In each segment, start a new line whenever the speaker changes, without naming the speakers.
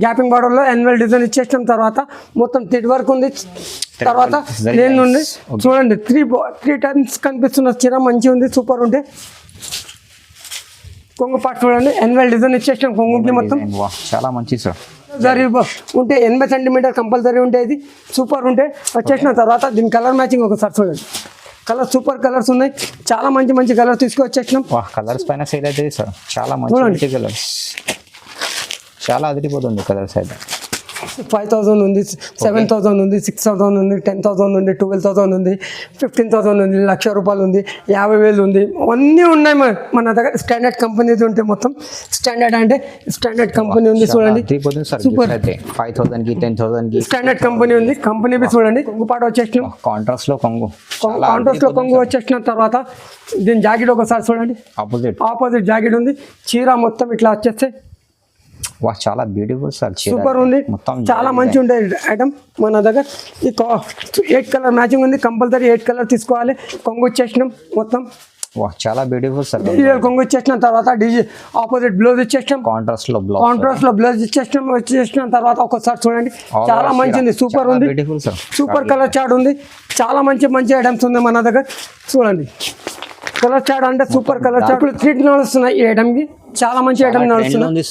Gaping border లో annual design ఇచ్చేసిన తర్వాత మొత్తం థ్రెడ్ వర్క్ ఉంది. తర్వాత నేను ఉంది చూడండి, త్రీ టైమ్స్ కనిపిస్తున్న చీర మంచిగా ఉంది, సూపర్ ఉంటే కొంగు పాటు చూడండి, యాన్యువల్ డిజైన్ ఇచ్చేసిన కొంగుకి మొత్తం
చాలా మంచి సార్.
జరీ ఉంటే 80 సెంటీమీటర్ కంపల్సరీ ఉంటే ఇది సూపర్ ఉంటే వచ్చేసిన తర్వాత దీని కలర్ మ్యాచింగ్ ఒకసారి చూడండి. కలర్ సూపర్ కలర్స్ ఉన్నాయి, చాలా మంచి మంచి కలర్స్ తీసుకొచ్చేసినాం.
కలర్స్ పైన సేల్ అవుతుంది సార్, చాలా మంచి కలర్స్, చాలా అదిరిపోతుంది కలర్స్ అయితే.
5,000 ఉంది, 7,000 ఉంది, 6,000 ఉంది, 10,000 ఉంది, 12,000 ఉంది, 15,000 ఉంది, ₹1,00,000 ఉంది, 50,000 ఉంది, అన్నీ ఉన్నాయి మన దగ్గర. స్టాండర్డ్ కంపెనీది ఉంటే మొత్తం స్టాండర్డ్ అంటే స్టాండర్డ్ కంపెనీ ఉంది చూడండి,
సూపర్. 5,000 కి 10,000 కి
స్టాండర్డ్ కంపెనీ ఉంది. కంపెనీ చూడండి, కొంగు పాట వచ్చేసిన
కాంట్రాస్ట్ లో
కొంగు వచ్చేసిన తర్వాత దీని జాకెట్ ఒకసారి చూడండి, ఆపోజిట్ జాకెట్ ఉంది. చీర మొత్తం ఇట్లా వచ్చేస్తే
చాలా బ్యూటిఫుల్ సార్,
సూపర్ ఉంది, చాలా మంచి ఉంటాయి ఐటమ్ మన దగ్గర. ఈ 8 కలర్ మ్యాచింగ్ ఉంది, కంపల్సరీ 8 కలర్ తీసుకోవాలి. కొంగు వచ్చేసినాం మొత్తం,
చాలా బ్యూటిఫుల్ సార్.
కొంగు ఇచ్చేసిన తర్వాత ఆపోజిట్ బ్లౌజ్ ఇచ్చేసినాం, కాంట్రాస్ట్ లో బ్లౌజ్ వచ్చేసిన తర్వాత ఒకసారి చూడండి, చాలా మంచిది, సూపర్ ఉంది, సూపర్ కలర్ చార్ట్ ఉంది, చాలా మంచి మంచి ఐటమ్స్ ఉంది మన దగ్గర చూడండి. కలర్ చార్ట్ అంటే సూపర్ కలర్ చార్ట్. ఇప్పుడు 3 నడుస్తున్నాయి ఈ ఐటమ్ కి, చాలా మంచి ఐటమ్ నడుస్తున్నాయి,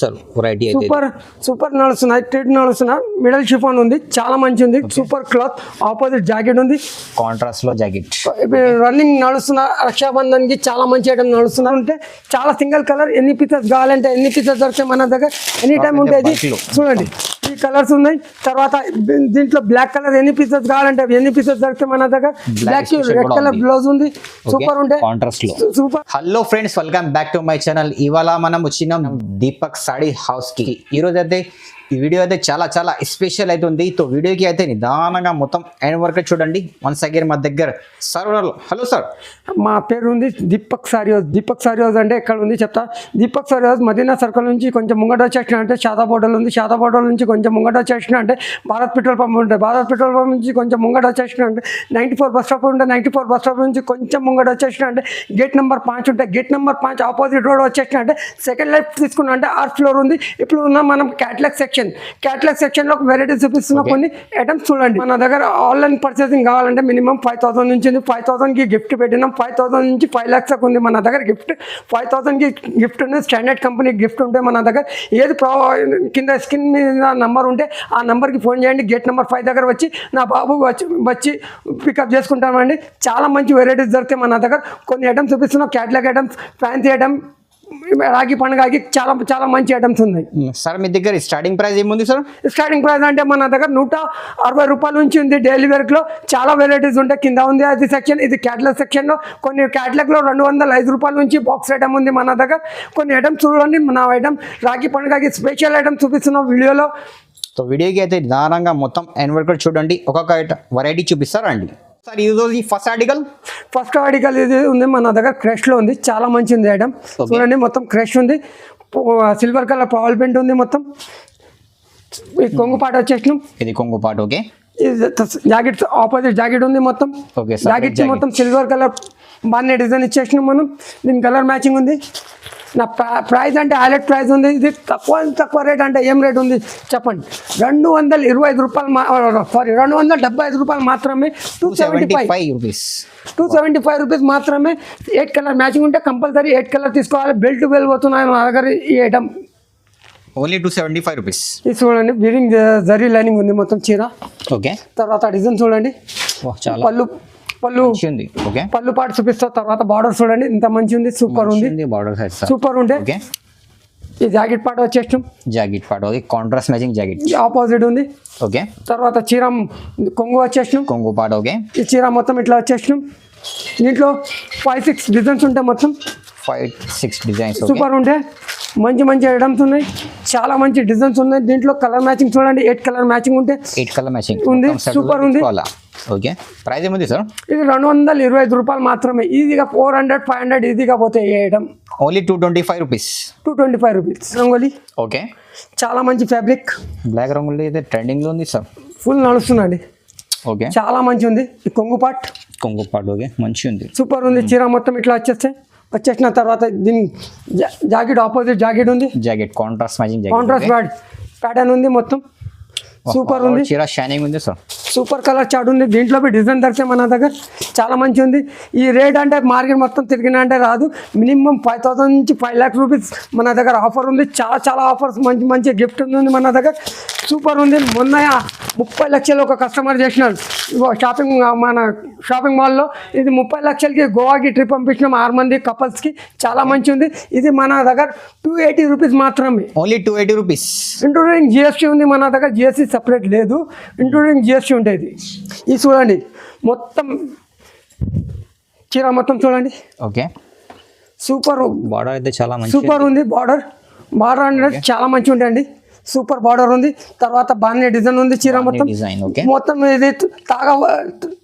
సూపర్ నడుస్తున్నాయి. 3 నడుస్తున్నాయి, మిడల్ షిఫాన్ ఉంది, చాలా మంచి ఉంది, సూపర్ క్లాత్. ఆపోజిట్ జాకెట్ ఉంది,
కాంట్రాస్ట్ లో జాకెట్.
రన్నింగ్ నడుస్తున్న రక్షాబంధన్ కి చాలా మంచి ఐటమ్ నడుస్తున్నా ఉంటే చాలా సింగిల్ కలర్. ఎన్ని పీసెస్ కావాలంటే ఎన్ని పీసెస్ దొరికితే మన దగ్గర ఎనీ టైం ఉంటుంది చూడండి. ఈ కలర్స్ ఉన్నాయి, తర్వాత దీంట్లో బ్లాక్ కలర్ ఎన్ని పీసెస్ కావాలంటే ఎన్ని పీసెస్ దొరికితే మన దగ్గర. బ్లాక్ రెడ్ కలర్ బ్లౌజ్ ఉంది, సూపర్ ఉంటే super.
Hello friends, welcome back to my channel. ఇవాళ మనం వచ్చినాం దీపక్ సాడీ హౌస్ కి. ఈ రోజు అయితే ఈ వీడియో అయితే చాలా చాలా స్పెషల్ అవుతుంది. సో వీడియోకి అయితే నిదానంగా మొత్తం ఎండ్ వరకు చూడండి. వన్స్ అగైన్ మా దగ్గర సార్. హలో సార్,
మా పేరు ఉంది దీపక్ సారీ హౌస్. దీపక్ సారీ హౌస్ అంటే ఎక్కడ ఉంది చెప్తా. దీపక్ సారీ హౌస్ మదీనా సర్కిల్ నుంచి కొంచెం ముంగట వచ్చేసిన అంటే షాదాబ్ హోటల్ ఉంది, షాదాబ్ హోటల్ నుంచి కొంచెం ముంగట వచ్చేసిన అంటే భారత్ పెట్రోల్ పంప్ ఉంటుంది, భారత్ పెట్రోల్ పంప్ నుంచి కొంచెం ముంగట వచ్చేసిన అంటే 94 బస్ స్టాప్ ఉంటుంది, 94 బస్ స్టాప్ నుంచి కొంచెం ముంగట వచ్చేసిన అంటే గేట్ నెంబర్ 5 ఉంటాయి, గేట్ నెంబర్ 5 ఆపోజిట్ రోడ్ వచ్చేసిన అంటే సెకండ్ లెఫ్ట్ తీసుకున్నా అంటే 8th ఫ్లోర్ ఉంది. ఇప్పుడు ఉన్న మనం క్యాటలాగ్ సెక్షన్ లో వెరైటీస్ చూపిస్తున్న కొన్ని ఐటమ్స్ చూడండి. మన దగ్గర ఆన్లైన్ పర్చేసింగ్ కావాలంటే మినిమం 5,000 నుంచి ఉంది. 5,000 కి గిఫ్ట్ పెట్టినాం, 5,000 నుంచి 5 lakhs ఉంది మన దగ్గర గిఫ్ట్. 5,000 కి గిఫ్ట్ ఉంది, స్టాండర్డ్ కంపెనీ గిఫ్ట్ ఉంటే మన దగ్గర. ఏది కింద స్క్రీన్ మీద నంబర్ ఉంటే ఆ నెంబర్కి ఫోన్ చేయండి. గేట్ నెంబర్ 5 దగ్గర వచ్చి నా బాబు వచ్చి పికప్ చేసుకుంటామండి. చాలా మంచి వెరైటీస్ దొరికితే మన దగ్గర. కొన్ని ఐటమ్స్ చూపిస్తున్నాం, క్యాటలాగ్ ఐటమ్స్, ఫ్యాన్సీ ఐటమ్, రాగి పండుగకి చాలా చాలా మంచి ఐటమ్స్ ఉన్నాయి
సార్. మీ దగ్గర స్టార్టింగ్ ప్రైస్ ఏముంది సార్?
స్టార్టింగ్ ప్రైస్ అంటే మన దగ్గర ₹160 నుంచి ఉంది. డైలీ వేర్ లో చాలా వెరైటీస్ ఉంటాయి. కింద ఉంది అది సెక్షన్, ఇది క్యాటలాగ్ సెక్షన్ లో. కొన్ని క్యాటలాగ్ లో ₹205 నుంచి బాక్స్ ఐటమ్ ఉంది మన దగ్గర. కొన్ని ఐటమ్స్ చూడండి, మన ఐటమ్ రాగి పండుగకి స్పెషల్ ఐటమ్ చూపిస్తున్నాం వీడియోలో.
సో వీడియోకి అయితే నిదానంగా మొత్తం ఎండ్ వరకు చూడండి, ఒక్కొక్క వెరైటీ చూపిస్తారా అండి సార్? ఈ ఫస్ట్ ఆర్టికల్ ఇది ఉంది మన దగ్గర, క్రష్ లో ఉంది, చాలా మంచి ఉంది ఐటమ్ చూడండి. మొత్తం క్రష్ ఉంది, సిల్వర్ కలర్ పవల్ పెయింట్ ఉంది మొత్తం. ఈ కొంగు పాట వచ్చేసినాం, ఇది కొంగు పాట. ఓకే,
జాకెట్ ఆపోజిట్ జాకెట్ ఉంది మొత్తం. జాకెట్ మొత్తం సిల్వర్ కలర్ బాగానే డిజైన్ ఇచ్చేసినాం మనం. దీని కలర్ మ్యాచింగ్ ఉంది. నా ప్రైస్ అంటే హైలైట్ ప్రైస్ ఉంది. ఇది తక్కువ రేట్ అంటే ఏం రేట్ ఉంది చెప్పండి? ₹275 మాత్రమే, ₹275 మాత్రమే. 8 కలర్ మ్యాచింగ్ ఉంటే కంపల్సరీ 8 కలర్ తీసుకోవాలి. బెల్ట్ వెళ్ళిపోతున్నాయి మా దగ్గర ఈ ఐటమ్.
ఓన్లీ ₹275.
ఇది చూడండి, బీరింగ్ జరీ లైనింగ్ ఉంది మొత్తం చీర.
ఓకే,
తర్వాత డిజైన్ చూడండి, పళ్ళు పాటు చూపిస్తా. తర్వాత బార్డర్ చూడండి, ఇంత మంచి ఉంది, సూపర్ ఉంది, సూపర్ ఉంటే. ఈ జాకెట్ పాట వచ్చేస్తాం,
జాకెట్ పాట కాంట్రాస్ట్ మ్యాచింగ్ జాకెట్
ఆపోజిట్ ఉంది.
ఓకే,
తర్వాత చీర కొంగు వచ్చేసినాం,
కొంగు పాట. ఓకే,
ఈ చీర మొత్తం ఇట్లా వచ్చేసినాం. దీంట్లో 5-6 డిజైన్స్ ఉంటాయి మొత్తం,
5-6 డిజైన్స్
సూపర్ ఉంటే. మంచి మంచి ఐటమ్స్ ఉన్నాయి, చాలా మంచి డిజైన్స్ ఉన్నాయి. దీంట్లో కలర్ మ్యాచింగ్ చూడండి, 8 కలర్ మ్యాచింగ్ ఉంటే
8 కలర్ మ్యాచింగ్
ఉంది, సూపర్ ఉంది.
ఓకే, ప్రైస్ ఏముంది సార్?
ఇది ₹225 మాత్రమే. ఈజీగా 400-500 ఈజీగా పోతాయి ఈ ఐటమ్.
ఓన్లీ ₹225.
₹225 రంగోలీ.
ఓకే,
చాలా మంచి ఫ్యాబ్రిక్,
బ్లాక్ రంగోలీ అయితే ట్రెండింగ్ లో ఉంది సార్,
ఫుల్ నడుస్తుందండి.
ఓకే,
చాలా మంచి ఉంది. ఈ కొంగు పాట్
ఓకే, మంచి ఉంది,
సూపర్ ఉంది. చీర మొత్తం ఇట్లా వచ్చేసిన తర్వాత దీని జాకెట్ ఆపోజిట్ జాకెట్ ఉంది,
jacket contrast matching,
contrast pattern ఉంది మొత్తం సూపర్ ఉంది.
చీర షైనింగ్ ఉంది సార్.
సూపర్ కలర్ చార్ట్ ఉంది. దీంట్లో డిజైన్ దొరికితే మన దగ్గర చాలా మంచి ఉంది. ఈ రేట్ అంటే మార్కెట్ మొత్తం తిరిగినా అంటే రాదు. మినిమం 5,000 నుంచి 5 lakhs రూపీస్ మన దగ్గర ఆఫర్ ఉంది. చాలా చాలా ఆఫర్స్ మంచి మంచి గిఫ్ట్ ఉంది మన దగ్గర. సూపర్ ఉంది. మొన్న 30 లక్షలు ఒక కస్టమర్ చేసినాడు మన షాపింగ్ మాల్లో. ఇది 30 లక్షలకి గోవాకి ట్రిప్ పంపించినాం 6 మంది కపుల్స్కి. చాలా మంచి ఉంది. ఇది మన దగ్గర 280 రూపీస్ మాత్రమే.
Only 280 rupees.
ఇంక్లూడింగ్ జిఎస్టీ ఉంది మన దగ్గర. జిఎస్టీ సపరేట్ లేదు, ఇంక్లూడింగ్ జిఎస్టీ ఉండేది. ఇది చూడండి మొత్తం చీర మొత్తం చూడండి.
ఓకే
సూపర్
బార్డర్ అయితే చాలా మంచి
సూపర్ ఉంది. బార్డర్ అనేది చాలా మంచి ఉంటాయండి. సూపర్ బార్డర్ ఉంది. తర్వాత బాగానే డిజైన్ ఉంది. చీర మొత్తం
డిజైన్. ఓకే
మొత్తం ఇది తాగా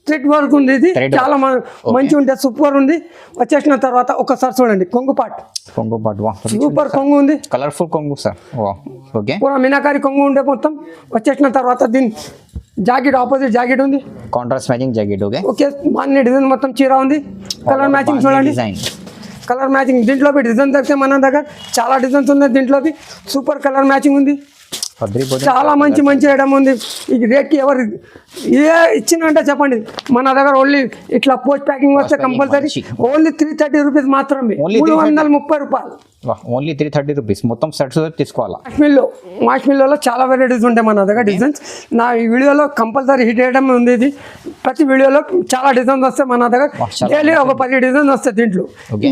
థ్రెడ్ వర్క్ ఉంది. ఇది చాలా మంచి ఉంటుంది. సూపర్ ఉంది. వచ్చేసిన తర్వాత ఒకసారి చూడండి కొంగు పాట్ సూపర్ కొంగు ఉంది.
కలర్ఫుల్ కొంగు సార్. ఓకే
పూరా మీనాకారి కొంగు ఉండే మొత్తం. వచ్చేసిన తర్వాత దీని జాకెట్ ఆపోజిట్ జాకెట్ ఉంది.
Contrast matching jacket. Okay
okay బాగానే డిజైన్ మొత్తం చీర ఉంది. కలర్ మ్యాచింగ్ చూడండి. కలర్ మ్యాచింగ్ దీంట్లో డిజైన్ దొరికితే మన దగ్గర చాలా డిజైన్స్ ఉన్నాయి. దీంట్లో సూపర్ కలర్ మ్యాచింగ్ ఉంది. చాలా మంచి ఐటమ్ ఉంది. ఈ రేట్కి ఎవరు ఏ ఇచ్చినంటే చెప్పండి. మన దగ్గర ఓన్లీ ఇట్లా పోస్ట్ ప్యాకింగ్ వస్తే కంపల్సరీ ఓన్లీ 330 రూపీస్ మాత్రమే. 330 రూపాయలు.
ఓన్లీ 330 రూపీస్ మొత్తం సెట్స్ తీసుకోవాలా.
మాష్మిల్లోలో చాలా వెరైటీస్ ఉంటాయి మన దగ్గర డిజైన్స్. నా ఈ వీడియోలో కంపల్సరీ హిట్ ఐటమ్ ఉంది. ఇది ప్రతి వీడియోలో చాలా డిజైన్స్ వస్తాయి మన దగ్గర. డైలీ ఒక 10 డిజైన్స్ వస్తాయి దీంట్లో.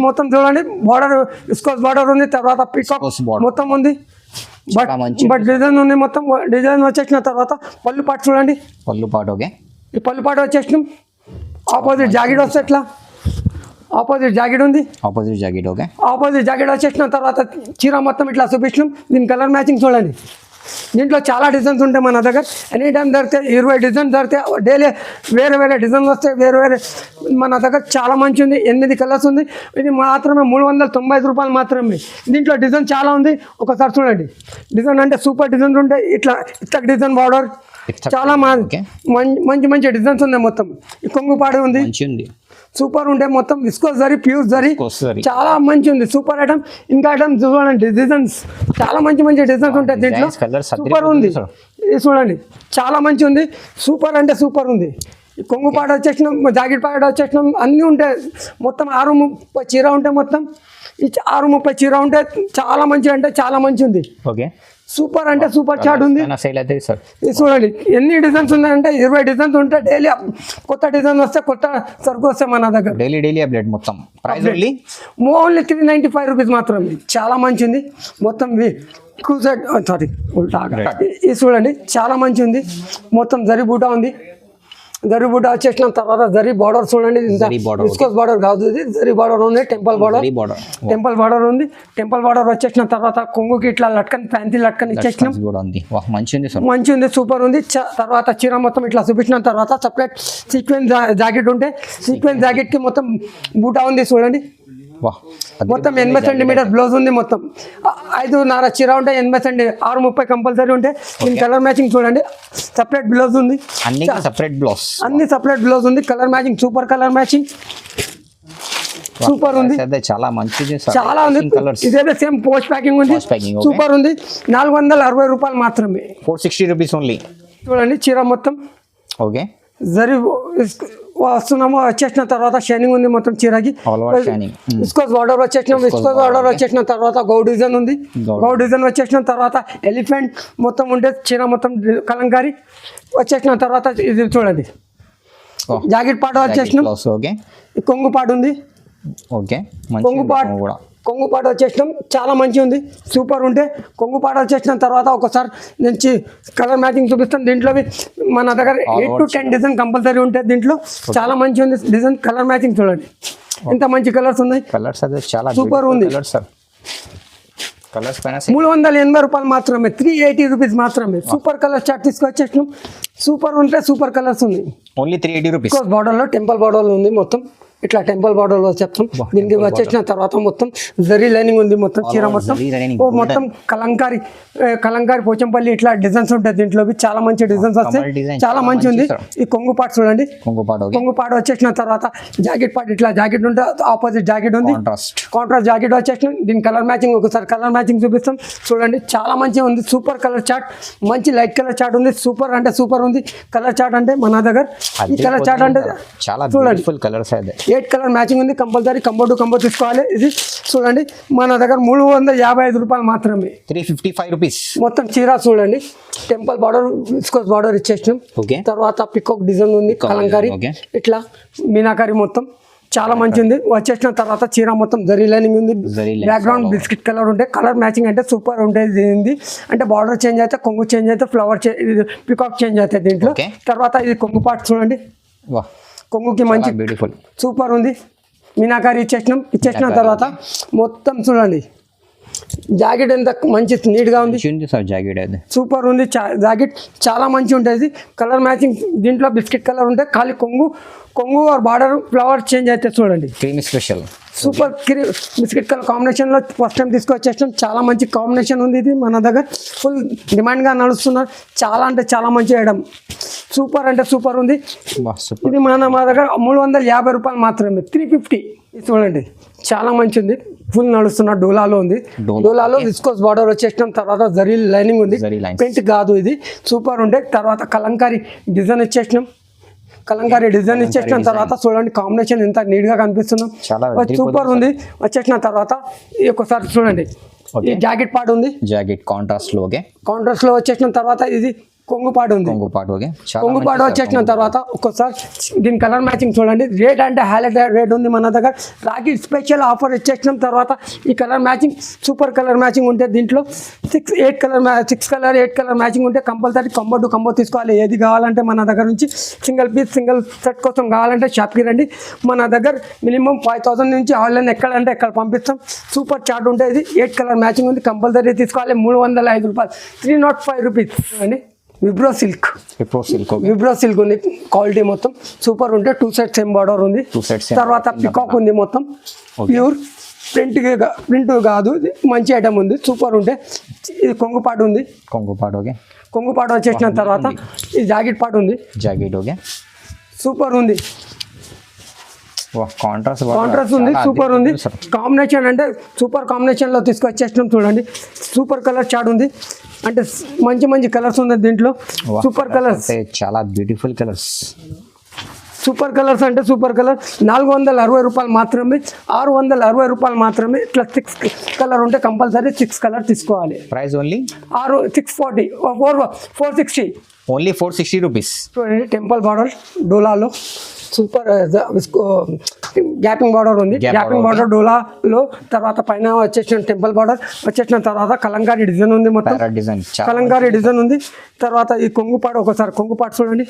మొత్తం చూడండి బార్డర్ విస్కోస్ బార్డర్ ఉంది. తర్వాత పికాక్ మొత్తం ఉంది. బట్ డిజైన్ ఉంది మొత్తం. డిజైన్ వచ్చేసిన తర్వాత పళ్ళు పాటు చూడండి.
పళ్ళు పాటు. ఓకే
ఈ పళ్ళు పాటు వచ్చేసినాం. ఆపోజిట్ జాకెట్ వస్తే ఎట్లా ఆపోజిట్ జాకెట్ ఉంది.
Opposite jacket. Okay
opposite jacket వచ్చేసిన తర్వాత చీర మొత్తం ఇట్లా చూపించినాం. దీని కలర్ మ్యాచింగ్ చూడండి. దీంట్లో చాలా డిజైన్స్ ఉంటాయి మన దగ్గర. ఎనీ టైం దొరికితే 20 డిజైన్స్ దొరికితే డైలీ వేరే డిజైన్స్ వస్తాయి. వేరే మన దగ్గర చాలా మంచి ఉంది. 8 కలర్స్ ఉంది. ఇది మాత్రమే 395 రూపాయలు మాత్రమే. దీంట్లో డిజైన్ చాలా ఉంది. ఒకసారి చూడండి. డిజైన్ అంటే సూపర్ డిజైన్స్ ఉంటాయి. ఇట్లా డిజైన్ బార్డర్ చాలా మంచి డిజైన్స్ ఉన్నాయి మొత్తం. ఈ కొంగుపాడు ఉంది. సూపర్ ఉంటే మొత్తం విస్కోస్ జరీ ప్యూర్ జరీ చాలా మంచి ఉంది. Super item. ఇంకా ఐటమ్ చూడండి డిజైన్స్ చాలా మంచి డిజైన్స్ ఉంటాయి దీంట్లో. సూపర్ ఉంది. ఇది చూడండి చాలా మంచి ఉంది. సూపర్ అంటే సూపర్ ఉంది. కొంగు పాట వచ్చేసినాం. జాకెట్ పాట వచ్చేసినాం. అన్నీ ఉంటాయి. మొత్తం 630 చీర ఉంటాయి మొత్తం. ఈ 630 చీర ఉంటే చాలా మంచి అంటే చాలా మంచి ఉంది.
ఓకే
సూపర్ అంటే సూపర్ చాట్ ఉంది. ఇది చూడండి ఎన్ని డిజైన్స్ ఉన్నాయంటే 20 డిజైన్స్ ఉంటాయి. డైలీ కొత్త డిజైన్ వస్తే కొత్త సరుకు వస్తే మన దగ్గర
డైలీ అప్డేట్ మొత్తం. ప్రైస్
ఓన్లీ 395 రూపీస్ మాత్రమే. చాలా మంచి ఉంది మొత్తం. సారీ ఉల్టాగా. ఇది చూడండి చాలా మంచి ఉంది. మొత్తం జరీ బూటా ఉంది. జరీ బూటా వచ్చేసిన తర్వాత జరీ బార్డర్ చూడండి. విస్కోస్ బార్డర్ కాదు ఇది జరీ బార్డర్ ఉంది. టెంపుల్ బార్డర్ ఉంది. టెంపుల్ బార్డర్ వచ్చేసిన తర్వాత కొంగుకి ఇట్లా లట్కన్ ఫ్యాన్సీ లట్కన్ ఇచ్చేసినాం. మంచి ఉంది. సూపర్ ఉంది. తర్వాత చీర మొత్తం ఇట్లా చూపించిన తర్వాత సపరేట్ సీక్వెన్స్ జాకెట్ ఉంటే సీక్వెన్స్ జాకెట్ కి మొత్తం బూటా ఉంది చూడండి. మొత్తం 80 సెంటీమీటర్ బ్లౌజ్ ఉంది. మొత్తం 5.5 చీర ఉంటే 80 సెంటీ 630 కంపల్సరీ ఉంటే. దీని కలర్ మ్యాచింగ్ చూడండి. సపరేట్ బ్లౌజ్ ఉంది. అన్ని సపరేట్ బ్లౌజ్ ఉంది. Colour matching super colour matching super ఉంది.
చాలా మంచిది.
చాలా ఉంది. ఇదే సేమ్ పోస్ట్ ప్యాకింగ్ ఉంది. సూపర్ ఉంది. 460 రూపాయలు మాత్రమే.
460 రూపీస్ ఓన్లీ.
చూడండి చీర మొత్తం.
ఓకే
జరీ వస్తున్నాము. వచ్చేసిన తర్వాత షైనింగ్ ఉంది మొత్తం చీరకి. విస్కోస్ బార్డర్ వచ్చేసిన తర్వాత గౌ డిజైన్ ఉంది. గౌ డిజైన్ వచ్చేసిన తర్వాత ఎలిఫెంట్ మొత్తం ఉంటే చీర మొత్తం కలంకారీ వచ్చేసిన తర్వాత ఇది చూడండి జాకెట్ పాట వచ్చేసిన. కొంగు పాట ఉంది. కొంగు పాట వచ్చేసినాం. చాలా మంచి ఉంది. సూపర్ ఉంటే కొంగు పాట వచ్చేసిన తర్వాత ఒకసారి నుంచి కలర్ మ్యాచింగ్ చూపిస్తాం. దీంట్లో మన దగ్గర 8 to 10 డిజైన్ కంపల్సరీ ఉంటాయి. దీంట్లో చాలా మంచి ఉంది డిజైన్. కలర్ మ్యాచింగ్ చూడండి ఎంత మంచి కలర్స్ ఉన్నాయి. సూపర్ ఉంది. 380 రూపాయలు మాత్రమే. 380 రూపీస్ మాత్రమే. సూపర్ కలర్ చార్ట్ తీసుకొచ్చేసినాం. సూపర్ ఉంటే సూపర్ కలర్స్ ఉంది.
Only 380 rupees.
బార్డర్లో టెంపుల్ బార్డర్లో ఉంది మొత్తం. ఇట్లా టెంపుల్ బార్డర్ లో చెప్తాం. దీనికి వచ్చేసిన తర్వాత మొత్తం జరీ లైనింగ్ ఉంది, మొత్తం చీర మొత్తం మొత్తం కలంకారీ పోచంపల్లి ఇట్లా డిజైన్స్ ఉంటాయి దీంట్లో. చాలా మంచి డిజైన్స్ వస్తాయి, చాలా మంచి ఉంది. ఈ కొంగు పాటు చూడండి, కొంగు పాటు వచ్చేసిన తర్వాత జాకెట్ పార్ట్ ఇట్లా జాకెట్ ఉంటే ఆపోజిట్ జాకెట్ ఉంది, కాంట్రాస్ట్ జాకెట్ వచ్చేసిన. దీని కలర్ మ్యాచింగ్ ఒకసారి కలర్ మ్యాచింగ్ చూపిస్తాం చూడండి. చాలా మంచిగా ఉంది, సూపర్ కలర్ చార్ట్, మంచి లైట్ కలర్ చార్ట్ ఉంది. సూపర్ అంటే సూపర్ ఉంది కలర్ చార్ట్ అంటే మన దగ్గర. ఈ కలర్ చార్ట్ అంటే
చాలా బ్యూటిఫుల్ కలర్స్ అయితే
8 కలర్ మ్యాచింగ్ ఉంది. కంపల్సరీ కంబో టు కంబో తీసుకోవాలి. ఇది చూడండి మన దగ్గర 355 రూపాయలు మాత్రమే,
355 రూపీస్
మొత్తం చీర చూడండి. టెంపుల్ బార్డర్ విస్కోస్ బార్డర్ ఇచ్చేసినాం. తర్వాత పికాక్ డిజైన్ ఉంది, కలంకారీ ఇట్లా మీనాకారి మొత్తం చాలా మంచిది. వచ్చేసిన తర్వాత చీర మొత్తం జరీ లైనింగ్ ఉంది, బ్యాక్గ్రౌండ్ బిస్కెట్ కలర్ ఉంటే కలర్ మ్యాచింగ్ అంటే సూపర్ ఉంటుంది. అంటే బార్డర్ చేంజ్ అయితే, కొంగు చేంజ్ అయితే, ఫ్లవర్ పికాక్ చేంజ్ అవుతాయి దీంట్లో. తర్వాత ఇది కొంగు పార్ట్ చూడండి, కొంగుకి మంచి
బ్యూటిఫుల్
సూపర్ ఉంది. మీనాకారి ఇచ్చేసిన తర్వాత మొత్తం చూడండి జాకెట్ ఎంత మంచి నీట్ గా ఉంది,
జాకెట్
సూపర్ ఉంది. జాకెట్ చాలా మంచి ఉంటుంది. కలర్ మ్యాచింగ్ దీంట్లో బిస్కెట్ కలర్ ఉంటే ఖాళీ కొంగు బార్డర్ ఫ్లవర్ చేంజ్ అయితే చూడండి.
Creamy special
super biscuit colour combination లో ఫస్ట్ టైం తీసుకొచ్చేసాం. చాలా మంచి కాంబినేషన్ ఉంది. ఇది మన దగ్గర ఫుల్ డిమాండ్ గా నడుస్తున్నారు. చాలా అంటే చాలా మంచి ఐటమ్, సూపర్ అంటే సూపర్ ఉంది. ఇది మా దగ్గర 350 రూపాయలు మాత్రమే, 350. ఇది చూడండి చాలా మంచి ఉంది, ఫుల్ నడుస్తున్న డోలాలో ఉంది. డోలాలో విస్కోస్ బార్డర్ వచ్చేసినాం. తర్వాత జరీ లైనింగ్ ఉంది, పెయింట్ కాదు ఇది. సూపర్ ఉంటే తర్వాత కలంకారీ డిజైన్ ఇచ్చేసినాం. కలంకారీ డిజైన్ ఇచ్చేసిన తర్వాత చూడండి కాంబినేషన్ ఎంత నీట్ గా కనిపిస్తున్నాం, సూపర్ ఉంది. వచ్చేసిన తర్వాత ఒకసారి చూడండి ఈ జాకెట్ పార్ట్ ఉంది,
జాకెట్ కాంట్రాస్ట్
లో వచ్చేసిన తర్వాత ఇది కొంగు పాటు ఉంది, కొంగు పాటు వచ్చేసిన తర్వాత ఒక్కోసారి దీని కలర్ మ్యాచింగ్ చూడండి. రేట్ అంటే హైలైట్ రేట్ ఉంది మన దగ్గర. రాఖీ స్పెషల్ ఆఫర్ ఇచ్చేసినాం. తర్వాత ఈ colour matching super colour matching ఉంటే దీంట్లో 6 కలర్ మ్యాచింగ్ ఉంటే కంపల్సరీ కంబో టు కంబో తీసుకోవాలి. ఏది కావాలంటే మన దగ్గర నుంచి సింగిల్ పీస్ సింగిల్ సెట్ కోసం కావాలంటే షాప్కి రండి. మన దగ్గర మినిమం 5000 నుంచి ఆన్లైన్ ఎక్కడంటే ఎక్కడ పంపిస్తాం. సూపర్ చార్ట్ ఉంటే ఇది 8 కలర్ మ్యాచింగ్ ఉంది, కంపల్సరీ తీసుకోవాలి. 305 రూపాయలు, 305 రూపీస్ అండి. విబ్రో సిల్క్ ఉంది, క్వాలిటీ మొత్తం సూపర్ ఉంటే 2 సెట్స్ సేమ్ బార్డర్ ఉంది. తర్వాత పికాక్ ఉంది, మొత్తం ప్యూర్ ప్రింట్ కాదు, మంచి ఐటమ్ ఉంది. సూపర్ ఉంటే ఇది కొంగు పాటు ఉంది, కొంగు పాటు వచ్చేసిన తర్వాత ఇది జాకెట్ పాటు ఉంది, సూపర్ ఉంది. కాంట్రాస్ట్ ఉంది, సూపర్ ఉంది. కాంబినేషన్ అంటే సూపర్ కాంబినేషన్ లో తీసుకొచ్చేసినాం చూడండి. సూపర్ కలర్ చార్ట్ ఉంది, అంటే మంచి కలర్స్ ఉంది దీంట్లో. సూపర్ కలర్స్,
చాలా బ్యూటిఫుల్ కలర్స్.
సూపర్ కలర్స్ అంటే సూపర్ కలర్. 460 రూపాయలు మాత్రమే, 660 రూపాయలు మాత్రమే. ఇట్లా 6 కలర్ ఉంటే కంపల్సరీ 6 కలర్ తీసుకోవాలి.
Price only
640, 460,
only 460 rupees.
చూడండి టెంపుల్ బార్డర్ డోలాలో సూపర్ గ్యాపింగ్ బార్డర్ ఉంది, గ్యాపింగ్ బార్డర్ డోలాలో. తర్వాత పైన వచ్చేసిన టెంపుల్ బార్డర్ వచ్చేసిన తర్వాత కలంకారీ డిజైన్ ఉంది, మొత్తం కలంకారీ డిజైన్ ఉంది. తర్వాత ఈ కొంగుపాటు ఒకసారి కొంగుపాటు చూడండి,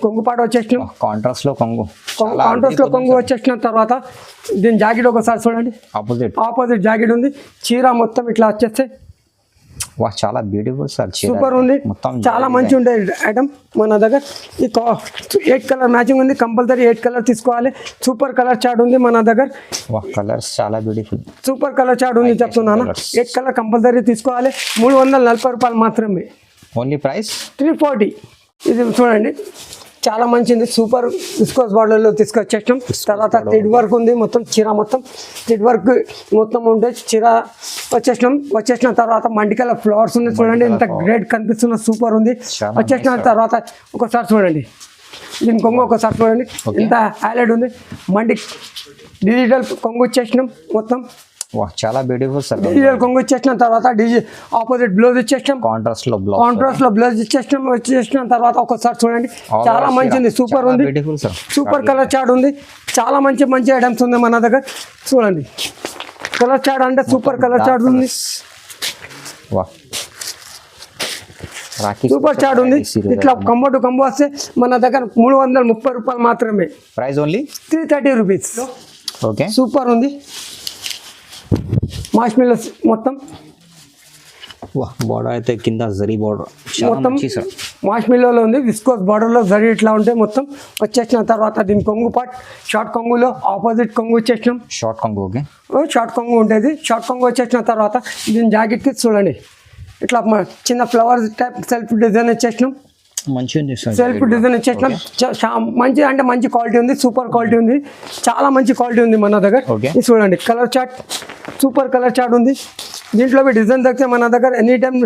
కొంగుపాటు వచ్చేసిన కాంట్రాస్ట్ లో కొంగు వచ్చేసిన తర్వాత దీని జాకెట్ ఒకసారి చూడండి, ఆపోజిట్ జాకెట్ ఉంది. చీర మొత్తం ఇట్లా వచ్చేస్తే
చాలా బ్యూటిఫుల్ సార్,
సూపర్ ఉంది. చాలా మంచి ఉండే ఐటమ్ మన దగ్గర. ఈ 8 కలర్ మ్యాచింగ్ ఉంది, కంపల్సరీ 8 కలర్ తీసుకోవాలి. సూపర్ కలర్ చార్ట్ ఉంది మన దగ్గర.
కలర్స్ చాలా బ్యూటిఫుల్,
సూపర్ కలర్ చార్ట్ ఉంది చెప్తున్నాను. 8 కలర్ కంపల్సరీ తీసుకోవాలి. 340 రూపాయలు మాత్రమే,
ఓన్లీ ప్రైస్
340. ఇది చూడండి చాలా మంచిది, సూపర్ విస్కోస్ బార్డర్లో తీసుకొచ్చేసాం. తర్వాత థ్రెడ్ వర్క్ ఉంది, మొత్తం చీర మొత్తం థ్రెడ్ వర్క్ మొత్తం ఉంటే చీర వచ్చేసిన తర్వాత మండికల ఫ్లవర్స్ ఉంది చూడండి, ఎంత గ్రేట్ కనిపిస్తున్న సూపర్ ఉంది. వచ్చేసిన తర్వాత ఒకసారి చూడండి దీని కొంగు ఒకసారి చూడండి ఎంత హైలైట్ ఉంది. మండి డిజిటల్ కొంగు వచ్చేసినాం మొత్తం,
చాలా బ్యూటిఫుల్ సార్.
డిజిటల్ కొంగు ఇచ్చేసిన తర్వాత ఆపోజిట్ బ్లౌజ్ ఇచ్చేసినాం, కాంట్రాస్ట్ లో బ్లౌజ్ ఇచ్చేసినాం. వచ్చేసిన తర్వాత ఒకసారి చూడండి చాలా మంచిది, సూపర్ ఉంది. సూపర్ కలర్ చార్ట్ ఉంది, చాలా మంచి ఐటమ్స్ ఉంది మన దగ్గర. చూడండి కలర్ చార్ట్ అంటే సూపర్ కలర్ చార్ట్ ఉంది, సూపర్ చార్ట్ ఉంది. ఇట్లా కంబో టు కంబో వస్తే మన దగ్గర 330 రూపాయలు మాత్రమే,
ప్రైస్ ఓన్లీ
330 రూపీస్. సూపర్ ఉంది. మార్ష్మెల్లోస్ మొత్తం
వా బార్డర్ అయితే కింద జరీ బార్డర్ చాలా
మొత్తం
మంచి సార్.
మాష్మిల్లోలో ఉంది, విస్కోస్ బార్డర్లో జరీ ఇట్లా ఉంటే మొత్తం వచ్చేసిన తర్వాత దీని కొంగు పార్ట్ షార్ట్ కొంగులో ఆపోజిట్ కొంగు వచ్చేసినాం.
Short combo okay.
షార్ట్ కొంగు ఉంటుంది. షార్ట్ కొంగు వచ్చేసిన తర్వాత దీని జాకెట్కి చూడండి ఇట్లా చిన్న ఫ్లవర్ టైప్ సెల్ఫ్ డిజైన్ వచ్చేసినాం.
మంచిగా ఉంది సార్.
సెల్ఫ్ డిజైన్ వచ్చేసినాం. మంచి అంటే మంచి క్వాలిటీ ఉంది, సూపర్ క్వాలిటీ ఉంది, చాలా మంచి క్వాలిటీ ఉంది మన దగ్గర.
Okay.
ఇది చూడండి colour chart, super colour chart ఉంది. దీంట్లో డిజైన్ దొరికితే మన దగ్గర ఎనీ టైం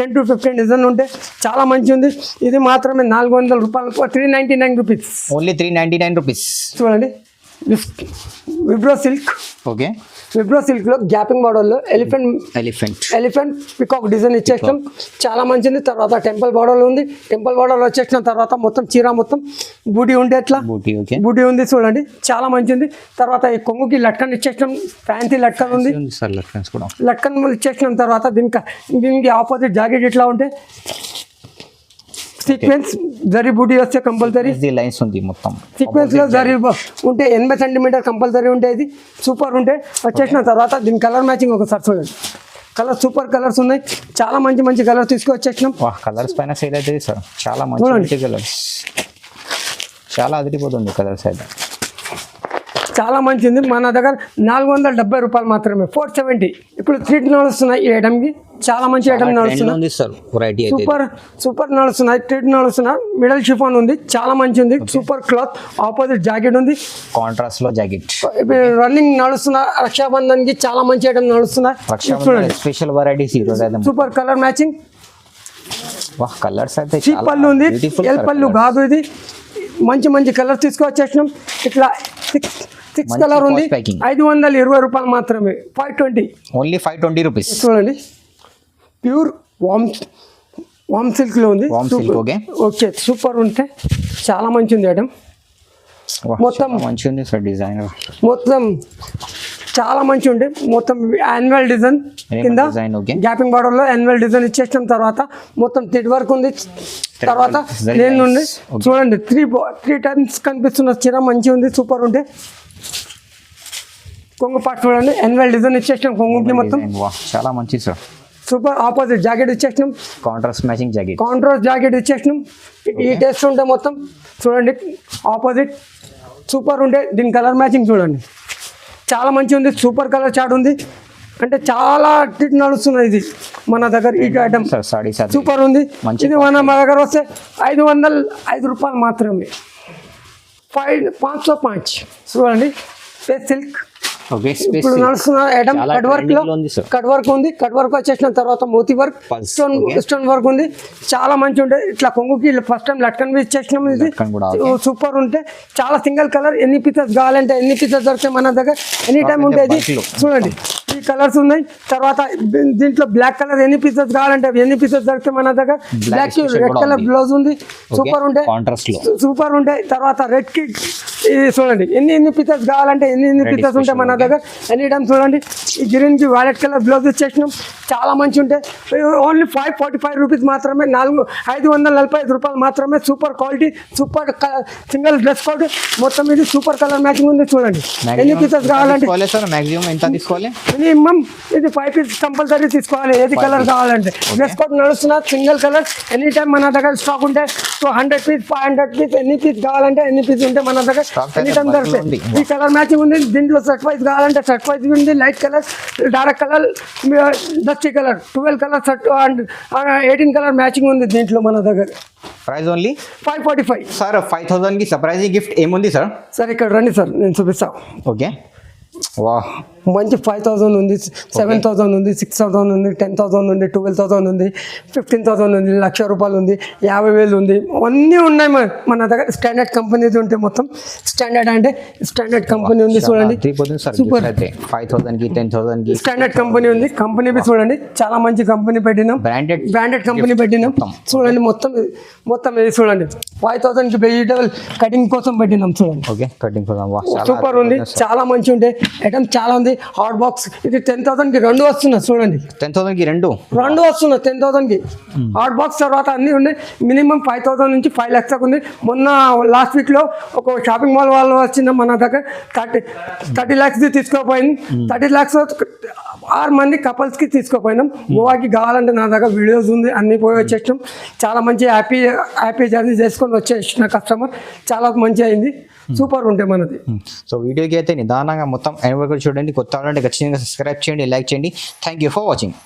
10 to 15 డిజైన్ ఉంటే చాలా మంచి ఉంది. ఇది మాత్రమే 400 రూపాయలు, 399 రూపీస్.
Only 399 rupees.
చూడండి విబ్రో సిల్క్,
ఓకే.
విబ్రో సిల్క్లో గ్యాపింగ్ మోడల్లో ఎలిఫెంట్ పికాక్ డిజైన్ ఇచ్చేస్తాం. చాలా మంచిది. తర్వాత టెంపుల్ బార్డర్ ఉంది. టెంపుల్ బార్డర్ వచ్చేసిన తర్వాత మొత్తం చీర మొత్తం బూటీ ఉంటే ఎట్లా
బూటీ ఓకే.
బూటీ ఉంది చూడండి, చాలా మంచిది. తర్వాత ఈ కొంగుకి లట్కన్ ఇచ్చేసినాం, ఫ్యాన్సీ లట్కన్ ఉంది.
సార్ లట్కన్స్ కూడా
లట్కన్ ఇచ్చేసినాం. తర్వాత దీనికి ఆపోజిట్ జాకెట్ ఇట్లా ఉంటే సీక్వెన్స్ జరీ బూటీ వస్తే కంపల్సరీ.
లైన్స్ ఉంది మొత్తం
సీక్వెన్స్ లో జరీ ఉంటే 80 సెంటీమీటర్ కంపల్సరీ ఉంటే ఇది సూపర్ ఉంటే వచ్చేసిన తర్వాత దీని కలర్ మ్యాచింగ్ ఒకసారి చూడండి. కలర్ సూపర్ కలర్స్ ఉన్నాయి, చాలా మంచి మంచి కలర్స్ తీసుకొచ్చేసినాం.
కలర్స్ పైన సేల్ అవుతుంది సార్, చాలా మంచి కలర్స్, చాలా అదిరిపోతుంది కలర్స్ అయితే.
చాలా మంచిది. మన దగ్గర 470 రూపాయలు మాత్రమే, 470. ఇప్పుడు 3 నడుస్తున్నాయి ఈ ఐటమ్కి, చాలా మంచి ఐటమ్ నడుస్తున్నాయి. సూపర్ నడుస్తున్నాయి, 3 నడుస్తున్నాయి. మిడల్ షిఫాన్ ఉంది, చాలా మంచి ఉంది, సూపర్ క్లాత్. ఆపోజిట్ జాకెట్ ఉంది,
కాంట్రాస్ట్ లో జాకెట్.
రన్నింగ్ నడుస్తున్నా రక్షాబంధన్ కి చాలా మంచి ఐటమ్ నడుస్తున్నాయి.
స్పెషల్ వెరైటీస్ ఈ రోజు అయితే
సూపర్ కలర్ మ్యాచింగ్.
వాహ్ కలర్స్ అయితే
చీప్ పళ్ళు ఉంది, ఎల్ పళ్ళు కాదు ఇది. మంచి మంచి కలర్స్ తీసుకొచ్చేసినాం. ఇట్లా 6 కలర్ ఉంది, 520 రూపాయలు మాత్రమే, 520.
Only 520 rupees.
చూడండి ప్యూర్ వామ్ సిల్క్ లో ఉంది. ఓకే సూపర్ ఉంటే చాలా మంచి ఉంది ఐటమ్. మొత్తం
మంచి ఉంది సార్ డిజైన్,
మొత్తం చాలా మంచి ఉండే. మొత్తం యాన్యువల్ డిజైన్ కింద గ్యాపింగ్ బార్డర్ లో యాన్యువల్ డిజైన్ ఇచ్చేసిన తర్వాత మొత్తం థ్రెడ్ వర్క్ ఉంది. తర్వాత నేను ఉంది చూడండి 3 టైమ్స్ కనిపిస్తున్న చీర మంచి ఉంది, సూపర్ ఉంటే. కొంగు పార్ట్ చూడండి, యాన్యువల్ డిజైన్ ఇచ్చేసినాం కొంగుకి మొత్తం,
చాలా మంచి సార్.
సూపర్. ఆపోజిట్ జాకెట్ ఇచ్చేసినాం,
contrast matching jacket,
contrast jacket ఇచ్చేసినాం. ఈ టేస్ట్ ఉంటే మొత్తం చూడండి ఆపోజిట్ సూపర్ ఉంటే. దీని కలర్ మ్యాచింగ్ చూడండి, చాలా మంచి ఉంది, సూపర్ కలర్ చాట్ ఉంది. అంటే చాలా ట్రీట్ నడుస్తున్నది ఇది మన దగ్గర. ఈ ఐటమ్ సూపర్ ఉంది. ఇది మన దగ్గర వస్తే 505 రూపాయలు మాత్రమే, 505. చూడండి స్పేస్ సిల్క్ ఇప్పుడు నడుస్తున్న ఐటమ్. కట్ వర్క్ ఉంది, కట్ వర్క్ వచ్చేసిన తర్వాత మోతీ వర్క్, స్టోన్ వర్క్ ఉంది, చాలా మంచి ఉంటాయి. ఇట్లా కొంగుకి ఫస్ట్ టైం లట్కన్ ఇచ్చేసినాం. ఇది సూపర్ ఉంటే చాలా సింగిల్ కలర్. ఎన్ని పీసెస్ కావాలంటే ఎన్ని పీసెస్ దొరికితే మన దగ్గర ఎనీ టైం ఉంటుంది. చూడండి ఈ కలర్స్ ఉన్నాయి. తర్వాత దీంట్లో బ్లాక్ కలర్ ఎన్ని పీసెస్ కావాలంటే ఎన్ని పీసెస్ దొరికితే మన దగ్గర. బ్లాక్ రెడ్ కలర్ బ్లౌజ్ ఉంది, సూపర్ ఉంటాయి, సూపర్ ఉంటాయి. తర్వాత రెడ్ కి ఇది చూడండి ఎన్ని పీసెస్ కావాలంటే ఎన్ని పీసెస్ ఉంటాయి మన దగ్గర ఎనీ టైం. చూడండి ఈ గ్రీన్ కి వైలెట్ కలర్ బ్లౌజ్ ఇచ్చేసినాం, చాలా మంచి ఉంటాయి. ఓన్లీ 545 రూపీస్ మాత్రమే, 545 రూపాయలు మాత్రమే. Super quality, super single dress code మొత్తం. ఇది సూపర్ కలర్ మ్యాచింగ్ ఉంది. చూడండి ఎన్ని పీసెస్ కావాలంటే మినిమం ఇది 5 పీసెస్ కంపల్సరీ తీసుకోవాలి, ఏది కలర్ కావాలంటే. డ్రెస్ కోడ్ నడుస్తున్నా సింగిల్ కలర్ ఎనీ టైం మన దగ్గర స్టాక్ ఉంటే. 100 పీస్ 500 పీస్ ఎన్ని పీస్ కావాలంటే ఎన్ని పీస్ ఉంటే మన దగ్గర ఎనీ టైం దొరుకుతాయి. ఈ కలర్ మ్యాచింగ్ ఉంది. దీంట్లో షర్ట్ వైజ్ కావాలంటే షర్ట్ వైజ్ ఉంది, light colour, dark colour, dusty colour, 12 colour shirt and 18 colour matching ఉంది దీంట్లో మన దగ్గర.
Price only
545
sir. 5000 కి సర్ప్రైజింగ్ గిఫ్ట్ ఏముంది సార్?
సార్ ఇక్కడ రండి సార్, నేను చూపిస్తాను.
ఓకే వాహ్
మంచి 5000 ఉంది, 7000 ఉంది, 6000 ఉంది, 10,000 ఉంది, 12,000 ఉంది, 15,000 ఉంది, 1,00,000 రూపాయలు ఉంది, 50,000 ఉంది. అన్నీ ఉన్నాయి మన దగ్గర. స్టాండర్డ్ కంపెనీది ఉంటే మొత్తం స్టాండర్డ్ అంటే స్టాండర్డ్ కంపెనీ ఉంది. చూడండి సూపర్
5,000 కి 10,000 కి
స్టాండర్డ్ కంపెనీ ఉంది. కంపెనీ చూడండి చాలా మంచి కంపెనీ పెట్టినాం, బ్రాండెడ్ కంపెనీ పెట్టినాం. చూడండి మొత్తం ఇది చూడండి 5,000 కి వెజిటబుల్ కటింగ్ కోసం పెట్టినాం. చూడండి
ఓకే కటింగ్ కోసం
సూపర్ ఉంది, చాలా మంచి ఉంటాయి ఐటమ్, చాలా ఉంది. హాట్ బాక్స్ ఇది 10,000కి 2 వస్తున్నది చూడండి.
10,000కి రెండు
వస్తున్నది 10,000కి. హాట్ బాక్స్ తర్వాత అన్నీ ఉన్నాయి. మినిమం 5,000 నుంచి 5 lakhs దాకా ఉంది. మొన్న లాస్ట్ వీక్లో ఒక షాపింగ్ మాల్ వాళ్ళు వచ్చింది మన దగ్గర 30 lakhs తీసుకోపోయింది. 30 lakhs 6 మంది కపుల్స్కి తీసుకోపోయినాం. గోవాకి కావాలంటే నా దగ్గర వీడియోస్ ఉంది, అన్నీ పోయి వచ్చేసినాం. చాలా మంచి హ్యాపీ జర్నీ చేసుకొని వచ్చేసిన కస్టమర్ చాలా మంచి అయింది. సూపర్ ఉంటాయి మనది.
సో వీడియోకి అయితే నిదానంగా మొత్తం ఎండ్ వరకు చూడండి. కొత్త వాళ్ళంటే ఖచ్చితంగా సబ్స్క్రైబ్ చేయండి, లైక్ చేయండి. Thank you for watching.